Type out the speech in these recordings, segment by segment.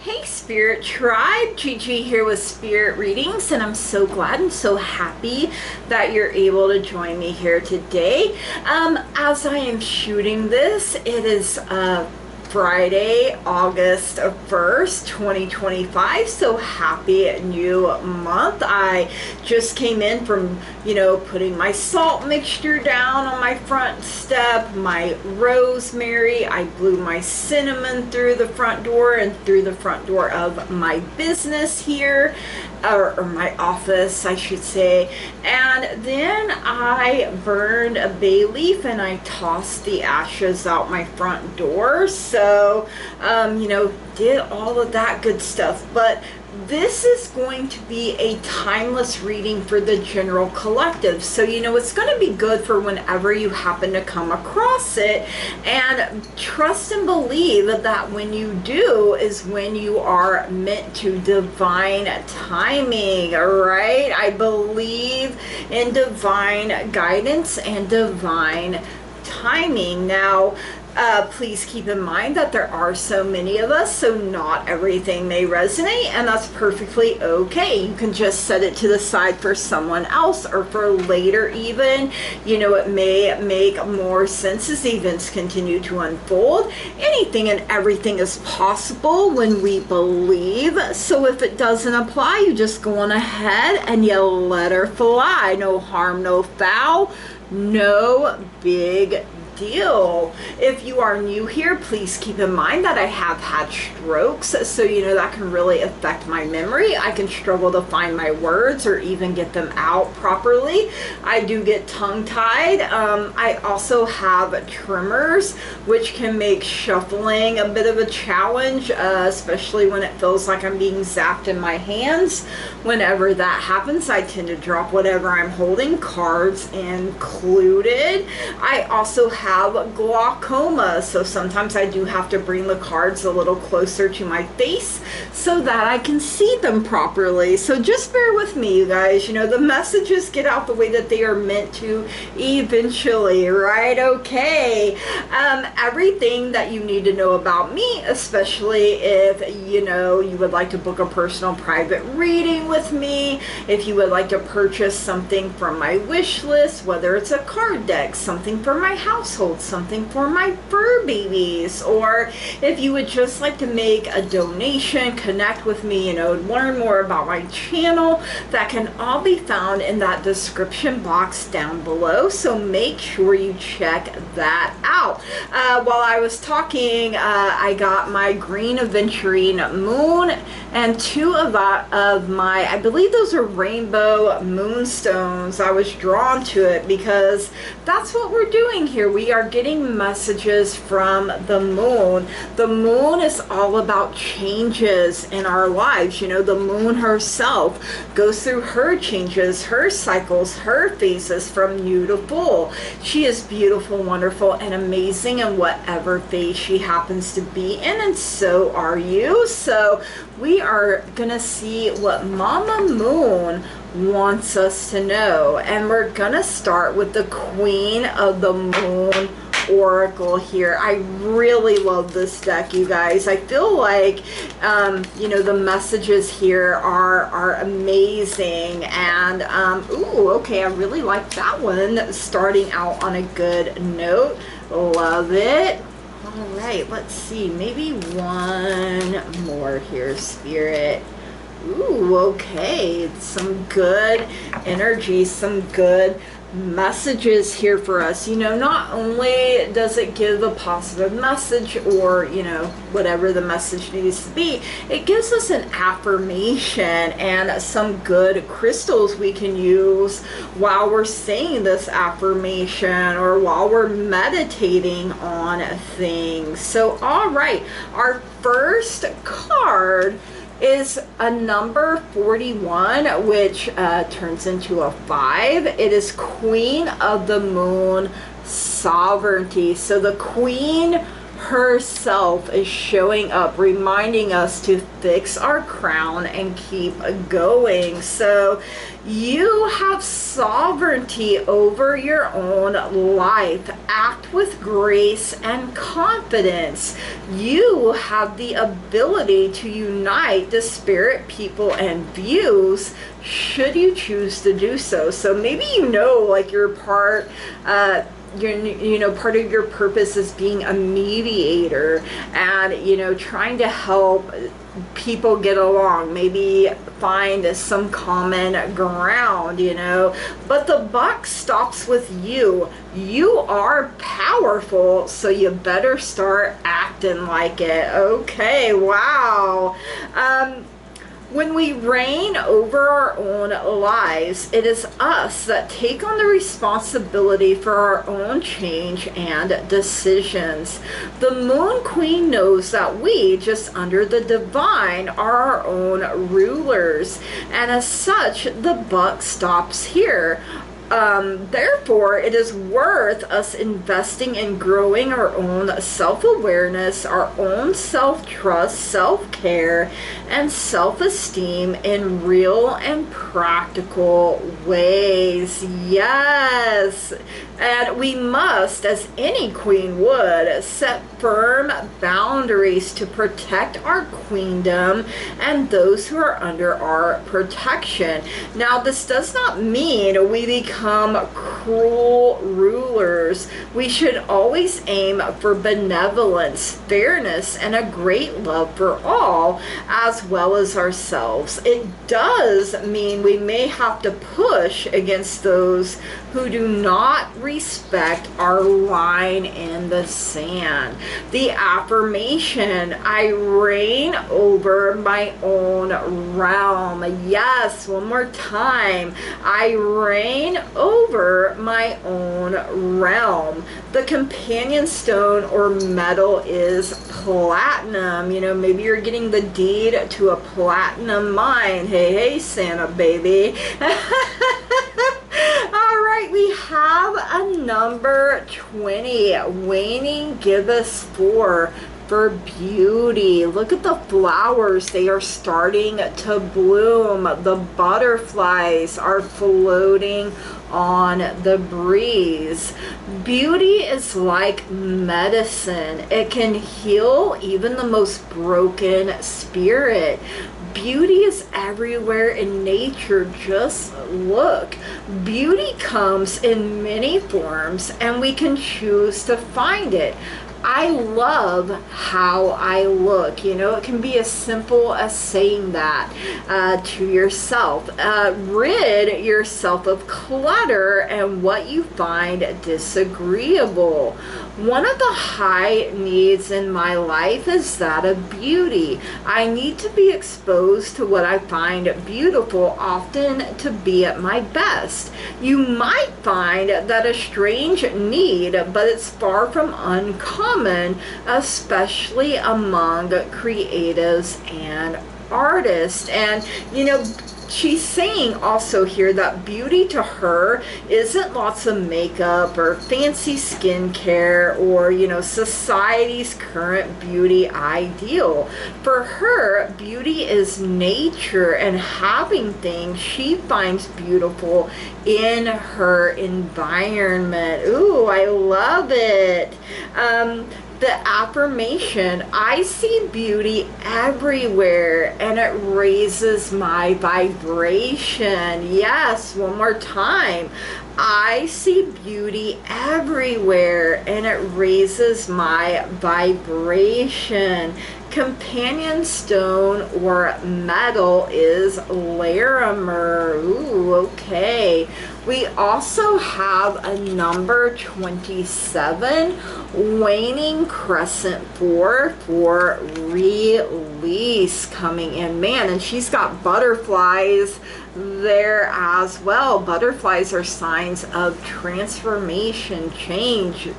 Hey Spirit Tribe, Gigi here with Spirit Readings, and I'm so glad and so happy that you're able to join me here today. As I am shooting this, it is Friday, August 1st, 2025. So happy new month. I just came in from, putting my salt mixture down on my front step, my rosemary. I blew my cinnamon through the front door and through the front door of my business here, or my office, I should say. And then I burned a bay leaf and I tossed the ashes out my front door. So, did all of that good stuff. But this is going to be a timeless reading for the general collective. So, it's going to be good for whenever you happen to come across it. And trust and believe that when you do is when you are meant to divine timing, all right? I believe in divine guidance and divine timing. Now, please keep in mind that there are so many of us, so not everything may resonate, and that's perfectly okay. You can just set it to the side for someone else or for later even. It may make more sense as events continue to unfold. Anything and everything is possible when we believe. So if it doesn't apply, you just go on ahead and you let her fly. No harm, no foul, no big deal. If you are new here, please keep in mind that I have had strokes, so that can really affect my memory. I can struggle to find my words or even get them out properly. I do get tongue-tied. I also have tremors, which can make shuffling a bit of a challenge, especially when it feels like I'm being zapped in my hands. Whenever that happens, I tend to drop whatever I'm holding, cards included. I also have glaucoma, so sometimes I do have to bring the cards a little closer to my face so that I can see them properly. So just bear with me, you guys. The messages get out the way that they are meant to eventually, right? Okay. Everything that you need to know about me, especially if you would like to book a personal private reading with me, if you would like to purchase something from my wish list, whether it's a card deck, something for my household, something for my fur babies, or if you would just like to make a donation, connect with me, learn more about my channel, that can all be found in that description box down below. So make sure you check that out. While I was talking, I got my green aventurine moon and two of my, I believe those are rainbow moonstones. I was drawn to it because that's what we're doing here. We are getting messages from the moon. The moon is all about changes in our lives. The moon herself goes through her changes, her cycles, her phases from new to full. She is beautiful, wonderful, and amazing in whatever phase she happens to be in, and so are you. So we are gonna see what Mama Moon wants us to know, and we're gonna start with the Queen of the Moon Oracle here. I really love this deck, you guys. I feel like the messages here are amazing, and ooh, okay, I really like that one, starting out on a good note. Love it. All right, let's see, maybe one more here, Spirit. Ooh, okay, some good energy, some good messages here for us. Not only does it give a positive message, or whatever the message needs to be, it gives us an affirmation and some good crystals we can use while we're saying this affirmation or while we're meditating on things. So all right, our first card is a number 41, which turns into a 5. It is Queen of the Moon Sovereignty. So the Queen herself is showing up, reminding us to fix our crown and keep going. So you have sovereignty over your own life. Act with grace and confidence. You have the ability to unite the spirit, people, and views should you choose to do so. So maybe like your part, part of your purpose is being a mediator and, trying to help people get along, maybe find some common ground, but the buck stops with you. You are powerful, so you better start acting like it. Okay, wow. When we reign over our own lives, it is us that take on the responsibility for our own change and decisions. The Moon Queen knows that we, just under the divine, are our own rulers, and as such, the buck stops here. Therefore, it is worth us investing in growing our own self-awareness, our own self-trust, self-care, and self-esteem in real and practical ways. Yes! And we must, as any queen would, set firm boundaries to protect our queendom and those who are under our protection. Now, this does not mean we become cruel rulers. We should always aim for benevolence, fairness, and a great love for all, as well as ourselves. It does mean we may have to push against those who do not respect our line in the sand. The affirmation, I reign over my own realm. Yes, one more time. I reign over my own realm. The companion stone or metal is platinum. Maybe you're getting the deed to a platinum mine. Hey, Santa baby. All right, we have a number 20. Waning give us for beauty. Look at the flowers. They are starting to bloom. The butterflies are floating on the breeze. Beauty is like medicine. It can heal even the most broken spirit. Beauty is everywhere in nature. Just look. Beauty comes in many forms, and we can choose to find it. I love how I look. It can be as simple as saying that to yourself. Rid yourself of clutter and what you find disagreeable. One of the high needs in my life is that of beauty. I need to be exposed to what I find beautiful, often to be at my best. You might find that a strange need, but it's far from uncommon, especially among creatives and artists. And she's saying also here that beauty to her isn't lots of makeup or fancy skincare or, society's current beauty ideal. For her, beauty is nature and having things she finds beautiful in her environment. Ooh, I love it. The affirmation, I see beauty everywhere and it raises my vibration. Yes, one more time. I see beauty everywhere and it raises my vibration. Companion stone or metal is Larimer. Ooh, okay. We also have a number 27, waning crescent 4 for release coming in. Man, and she's got butterflies there as well. Butterflies are signs of transformation, change,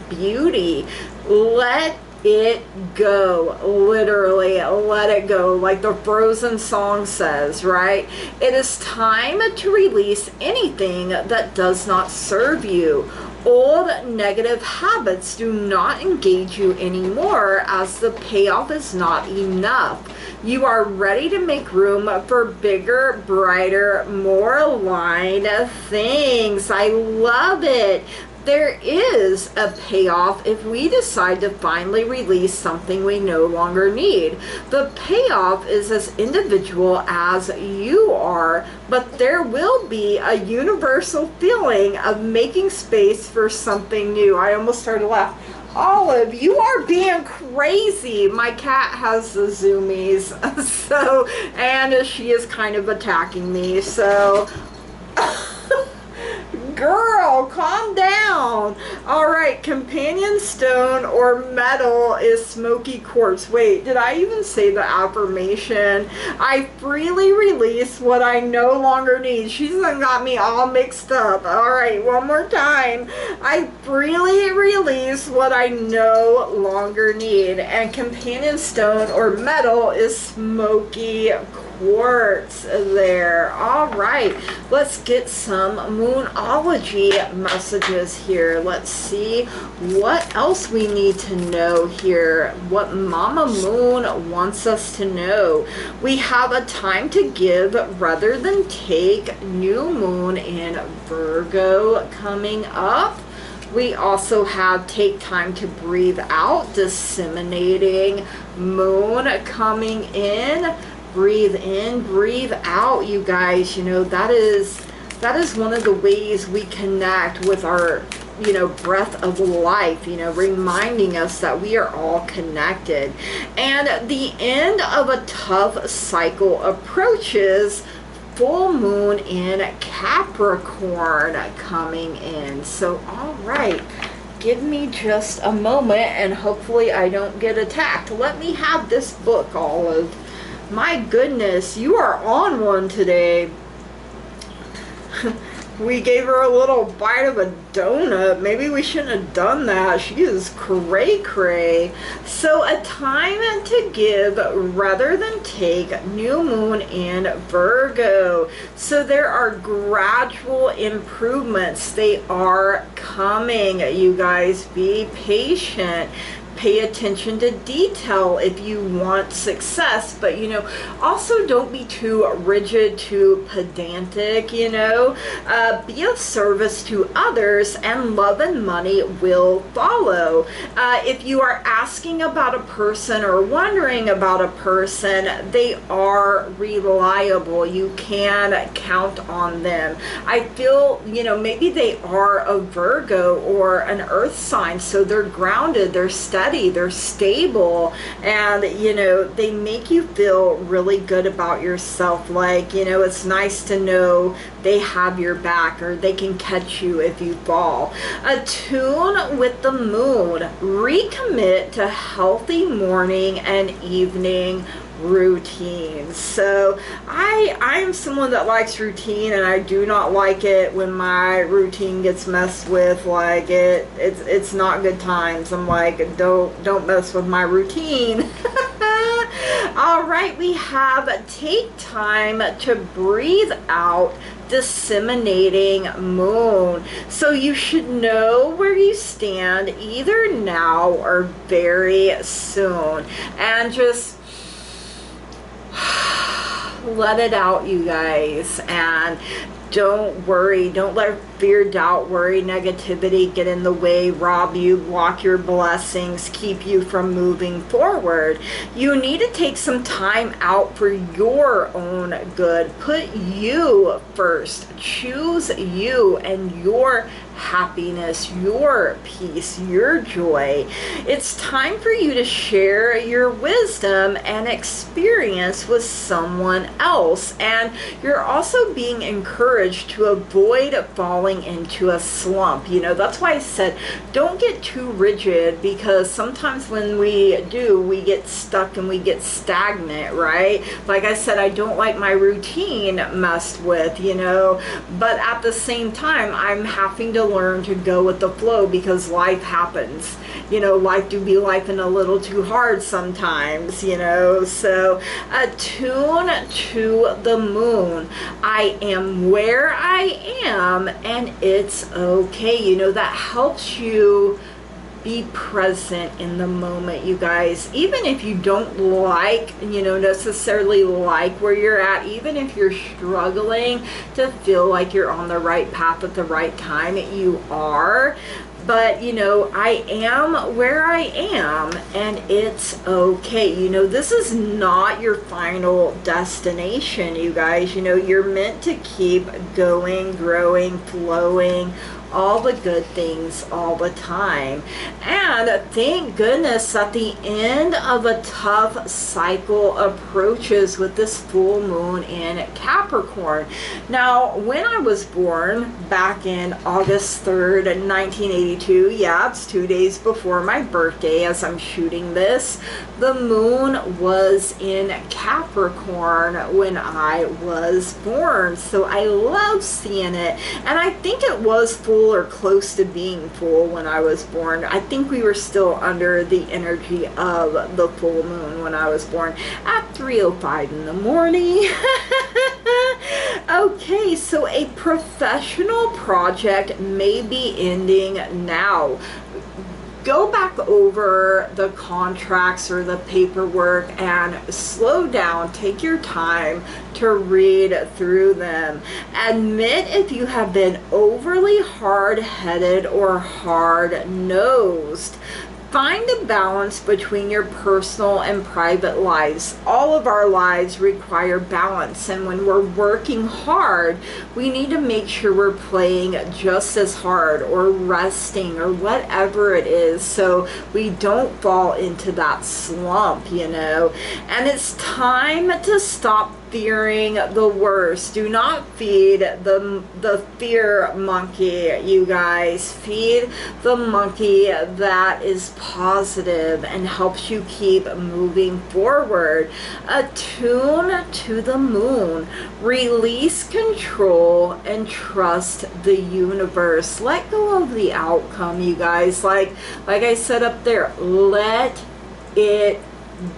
beauty. Let it go. Literally, let it go, like the Frozen song says, right? It is time to release anything that does not serve you. Old negative habits do not engage you anymore as the payoff is not enough. You are ready to make room for bigger, brighter, more aligned things. I love it. There is a payoff if we decide to finally release something we no longer need. The payoff is as individual as you are, but there will be a universal feeling of making space for something new. I almost started to laugh. Olive, you are being crazy. My cat has the zoomies, so, and she is kind of attacking me, so... Girl, calm down. All right, companion stone or metal is smoky quartz. Wait, did I even say the affirmation? I freely release what I no longer need. She's got me all mixed up. All right, one more time. I freely release what I no longer need. And companion stone or metal is smoky quartz there. All right, let's get some Moonology messages here. Let's see what else we need to know here, what Mama Moon wants us to know. We have a time to give rather than take, new moon in Virgo coming up. We also have take time to breathe out, disseminating moon coming in. Breathe in, breathe out, you guys. You know, that is one of the ways we connect with our, you know, breath of life, you know, reminding us that we are all connected. And the end of a tough cycle approaches. Full moon in Capricorn coming in. So, all right. Give me just a moment and hopefully I don't get attacked. Let me have this book, Olive. My goodness, you are on one today. We gave her a little bite of a donut. Maybe we shouldn't have done that. She is cray-cray. So a time to give rather than take, new moon in Virgo. So there are gradual improvements. They are coming. You guys, be patient. Pay attention to detail if you want success, but you know, also don't be too rigid, too pedantic, you know. Be of service to others and love and money will follow. If you are asking about a person or wondering about a person, they are reliable. You can count on them. I feel, you know, maybe they are a Virgo or an earth sign, so they're grounded, they're steady, they're stable, and you know, they make you feel really good about yourself. Like, you know, it's nice to know they have your back, or they can catch you if you fall. Attune with the moon. Recommit to healthy morning and evening routines. So I'm someone that likes routine, and I do not like it when my routine gets messed with. Like it's not good times. I'm like, don't mess with my routine. All right, we have take time to breathe out, disseminating moon. So you should know where you stand either now or very soon, and just let it out, you guys. And don't worry, don't let fear, doubt, worry, negativity get in the way, rob you, block your blessings, keep you from moving forward. You need to take some time out for your own good. Put you first. Choose you and your happiness, your peace, your joy. It's time for you to share your wisdom and experience with someone else. And you're also being encouraged to avoid falling into a slump. You know, that's why I said don't get too rigid, because sometimes when we do, we get stuck and we get stagnant, right? Like I said, I don't like my routine messed with, you know, but at the same time, I'm having to learn to go with the flow, because life happens. You know, life do be lifing a little too hard sometimes, you know. So attune to the moon. I am way where I am and it's okay. You know, that helps you be present in the moment, you guys. Even if you don't like, you know, necessarily like where you're at, even if you're struggling to feel like you're on the right path at the right time, you are. But, you know, I am where I am and it's okay. You know, this is not your final destination, you guys. You know, you're meant to keep going, growing, flowing, all the good things all the time. And thank goodness that the end of a tough cycle approaches with this full moon in Capricorn. Now, when I was born back in August 3rd, 1982, yeah, it's 2 days before my birthday as I'm shooting this, the moon was in Capricorn when I was born. So I love seeing it. And I think it was full or close to being full when I was born. I think we were still under the energy of the full moon when I was born at 3:05 in the morning. Okay, so a professional project may be ending now. Go back over the contracts or the paperwork and slow down. Take your time to read through them. Admit if you have been overly hard-headed or hard-nosed. Find a balance between your personal and private lives. All of our lives require balance, and when we're working hard, we need to make sure we're playing just as hard or resting or whatever it is so we don't fall into that slump, you know. And it's time to stop fearing the worst. Do not feed the fear monkey, you guys. Feed the monkey that is positive and helps you keep moving forward. Attune to the moon. Release control and trust the universe. Let go of the outcome, you guys. Like I said up there, let it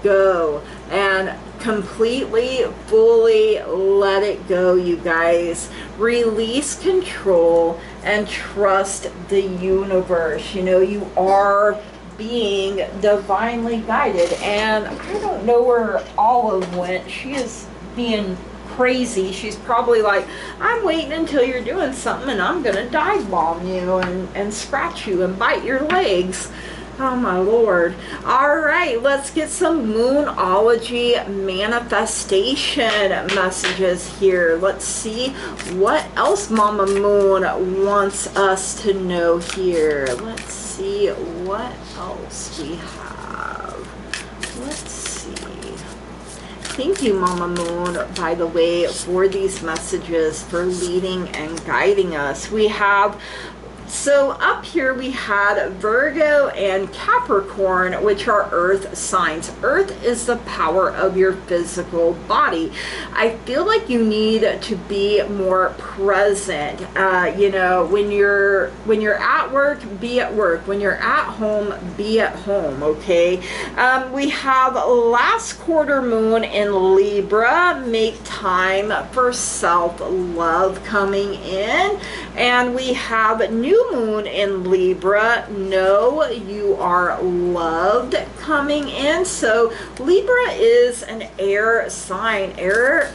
go and completely, fully let it go, you guys. Release control and trust the universe. You know, you are being divinely guided. And I don't know where Olive went. She is being crazy. She's probably like, I'm waiting until you're doing something and I'm gonna dive bomb you and scratch you and bite your legs. Oh my Lord. All right, let's get some Moonology manifestation messages here. Let's see what else Mama Moon wants us to know here. Let's see what else we have. Let's see. Thank you, Mama Moon, by the way, for these messages, for leading and guiding us. We have, so up here we had Virgo and Capricorn, which are earth signs. Earth is the power of your physical body. I feel like you need to be more present. You know, when you're at work, be at work. When you're at home, be at home, okay? We have last quarter moon in Libra. Make time for self-love coming in. And we have new moon in Libra. Know you are loved coming in. So Libra is an air sign. Air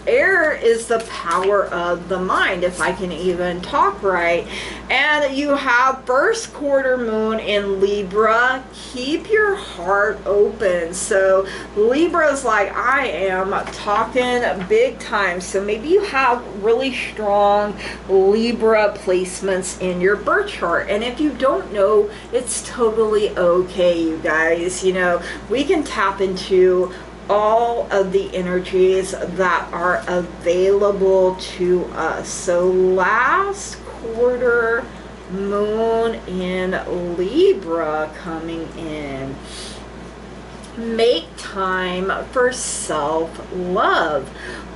is the power of the mind, if I can even talk right. And you have first quarter moon in Libra. Keep your heart open. So Libra's like, I am talking big time. So maybe you have really strong Libra placements in your birth chart. And if you don't know, it's totally okay, you guys. You know, we can tap into all of the energies that are available to us. So last quarter moon in Libra coming in. Make time for self-love.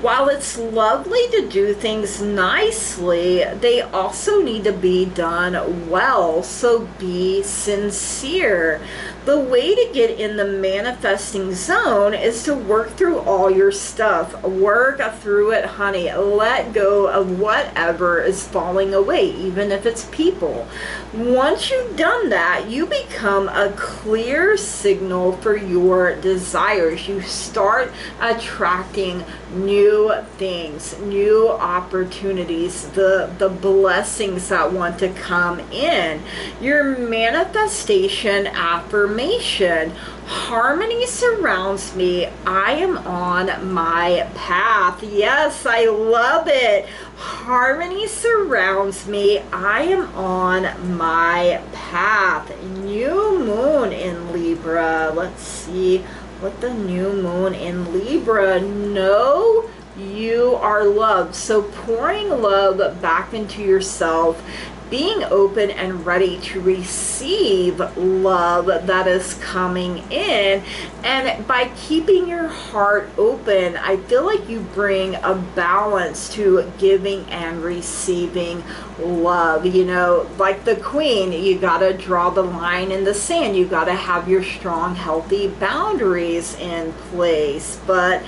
While it's lovely to do things nicely, they also need to be done well. So be sincere. The way to get in the manifesting zone is to work through all your stuff. Work through it, honey. Let go of whatever is falling away, even if it's people. Once you've done that, you become a clear signal for your desires. You start attracting new things, new opportunities, the blessings that want to come in. Your manifestation affirmation: harmony surrounds me. I am on my path. Yes, I love it. Harmony surrounds me. I am on my path. New moon in Libra. Let's see what the new moon in Libra. Know you are loved. So pouring love back into yourself, being open and ready to receive love that is coming in. And by keeping your heart open, I feel like you bring a balance to giving and receiving love. You know, like the queen, you got to draw the line in the sand. You got to have your strong, healthy boundaries in place. But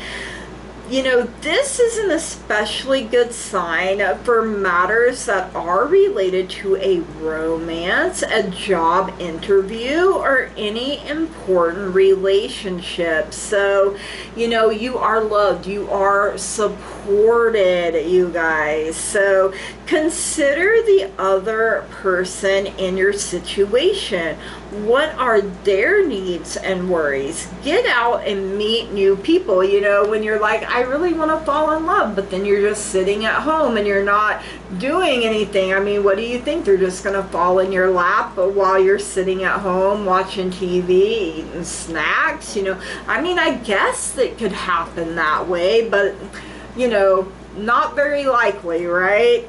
you know, this is an especially good sign for matters that are related to a romance, a job interview, or any important relationship. So, you know, you are loved, you are supported, you guys. So consider the other person in your situation. What are their needs and worries? Get out and meet new people. You know, when you're like, I really want to fall in love, but then you're just sitting at home and you're not doing anything. I mean, what do you think? They're just going to fall in your lap while you're sitting at home watching TV, eating snacks? You know, I mean, I guess that could happen that way, but, you know, not very likely, right?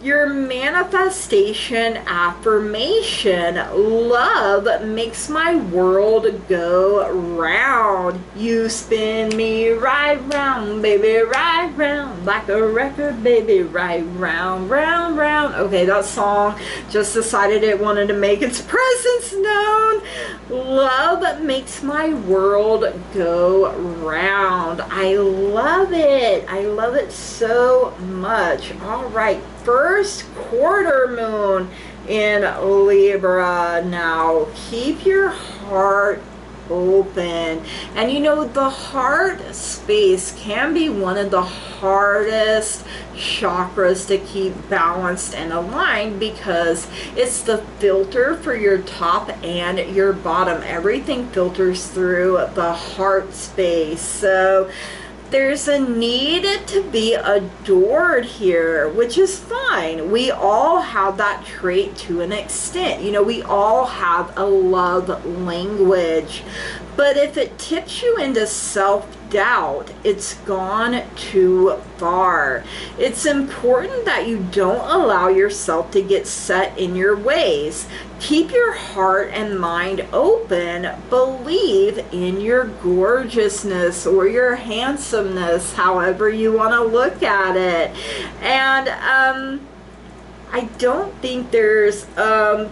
Your manifestation affirmation: love makes my world go round. You spin me right round, baby, right round, like a record, baby, right round, round, round. Okay, that song just decided it wanted to make its presence known. Love makes my world go round. I love it. I love it so much. All right. First quarter moon in Libra. Now keep your heart open. And you know, the heart space can be one of the hardest chakras to keep balanced and aligned, because it's the filter for your top and your bottom. Everything filters through the heart space. So there's a need to be adored here, which is fine. We all have that trait to an extent. You know, we all have a love language. But if it tips you into self-doubt, it's gone too far. It's important that you don't allow yourself to get set in your ways. Keep your heart and mind open. Believe in your gorgeousness or your handsomeness, however you want to look at it. And I don't think there's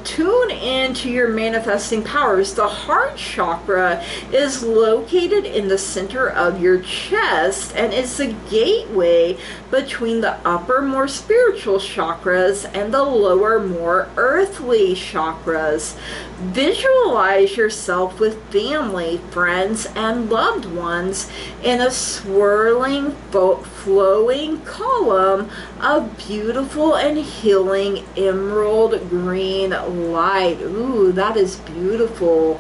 tune into your manifesting powers. The heart chakra is located in the center of your chest, and it's a gateway between the upper, more spiritual chakras and the lower, more earthly chakras. Visualize yourself with family, friends, and loved ones in a swirling, flowing column of beautiful and healing emerald green light. Ooh, that is beautiful.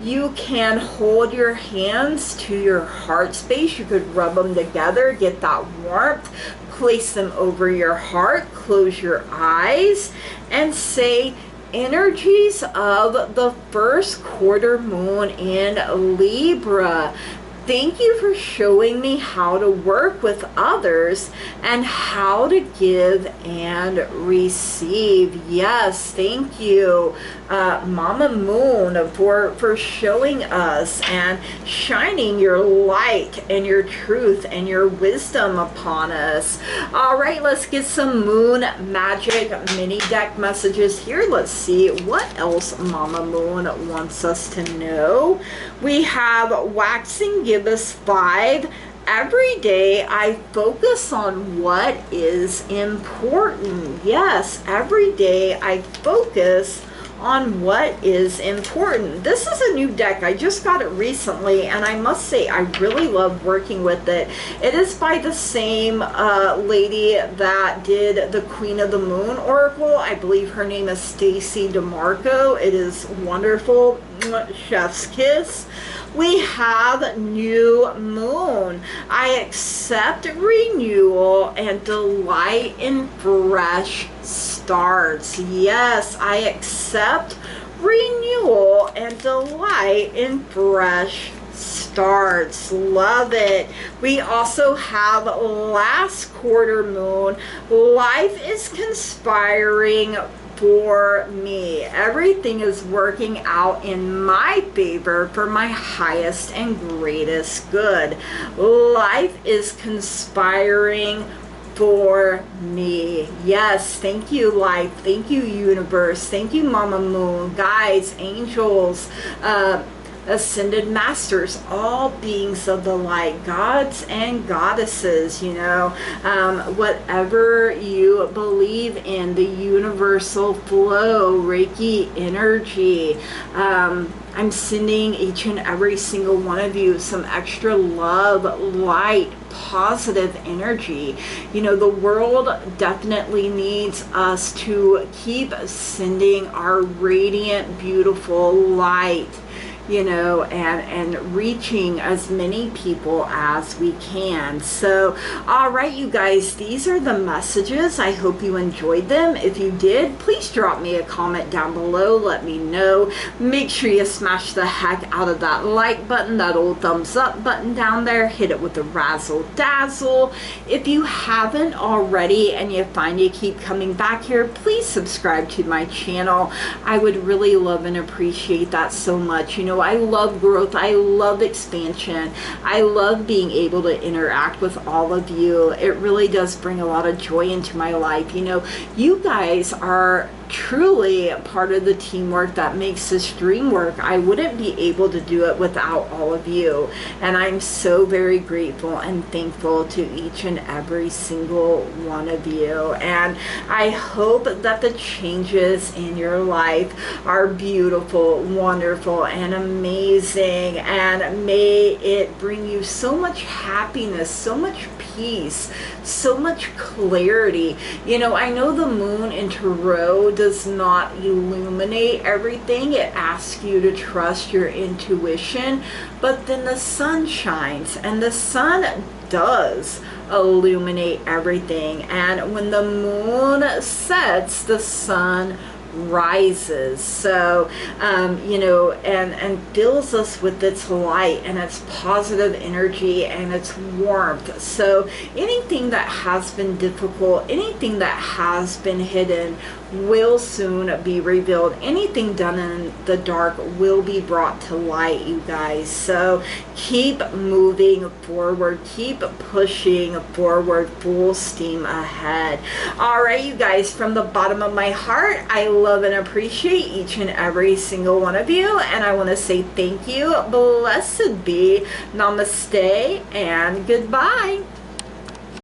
You can hold your hands to your heart space. You could rub them together, get that warmth, place them over your heart, close your eyes, and say, energies of the first quarter moon in Libra, Thank you for showing me how to work with others and how to give and receive. Yes, thank you, Mama Moon, for showing us and shining your light and your truth and your wisdom upon us. All right, let's get some Moon Magic mini deck messages here. Let's see what else Mama Moon wants us to know. We have Waxing Give Us 5. Every day I focus on what is important. Yes, every day I focus on what is important. This is a new deck. I just got it recently, and I must say I really love working with it. It is by the same lady that did the Queen of the Moon Oracle. I believe her name is Stacy DeMarco. It is wonderful. Chef's kiss. We have New Moon. I accept renewal and delight in fresh starts. Yes, I accept renewal and delight in fresh starts. Love it. We also have last quarter moon. Life is conspiring for me. Everything is working out in my favor for my highest and greatest good. Life is conspiring for me. Yes, thank you, life. Thank you, universe. Thank you, Mama Moon, guides, angels, ascended masters, all beings of the light, gods and goddesses, you know, whatever you believe in, the universal flow, Reiki energy. I'm sending each and every single one of you some extra love, light, positive energy. You know, the world definitely needs us to keep sending our radiant, beautiful light, you know, and reaching as many people as we can. So, all right, you guys, these are the messages. I hope you enjoyed them. If you did, please drop me a comment down below. Let me know. Make sure you smash the heck out of that like button, that old thumbs up button down there. Hit it with the razzle dazzle. If you haven't already and you find you keep coming back here, please subscribe to my channel. I would really love and appreciate that so much. You know, I love growth. I love expansion. I love being able to interact with all of you. It really does bring a lot of joy into my life. You know, you guys are truly part of the teamwork that makes this dream work. I wouldn't be able to do it without all of you, and I'm so very grateful and thankful to each and every single one of you. And I hope that the changes in your life are beautiful, wonderful, and amazing, and may it bring you so much happiness, so much peace, so much clarity. You know, I know the moon in Tarot does not illuminate everything. It asks you to trust your intuition, but then the sun shines, and the sun does illuminate everything. And when the moon sets, the sun rises. So you know, and fills us with its light and its positive energy and its warmth. So anything that has been difficult, anything that has been hidden, will soon be revealed. Anything done in the dark will be brought to light, you guys. So keep moving forward, keep pushing forward, full steam ahead. All right, you guys, from the bottom of my heart, I love and appreciate each and every single one of you, and I want to say thank you, blessed be, namaste, and goodbye.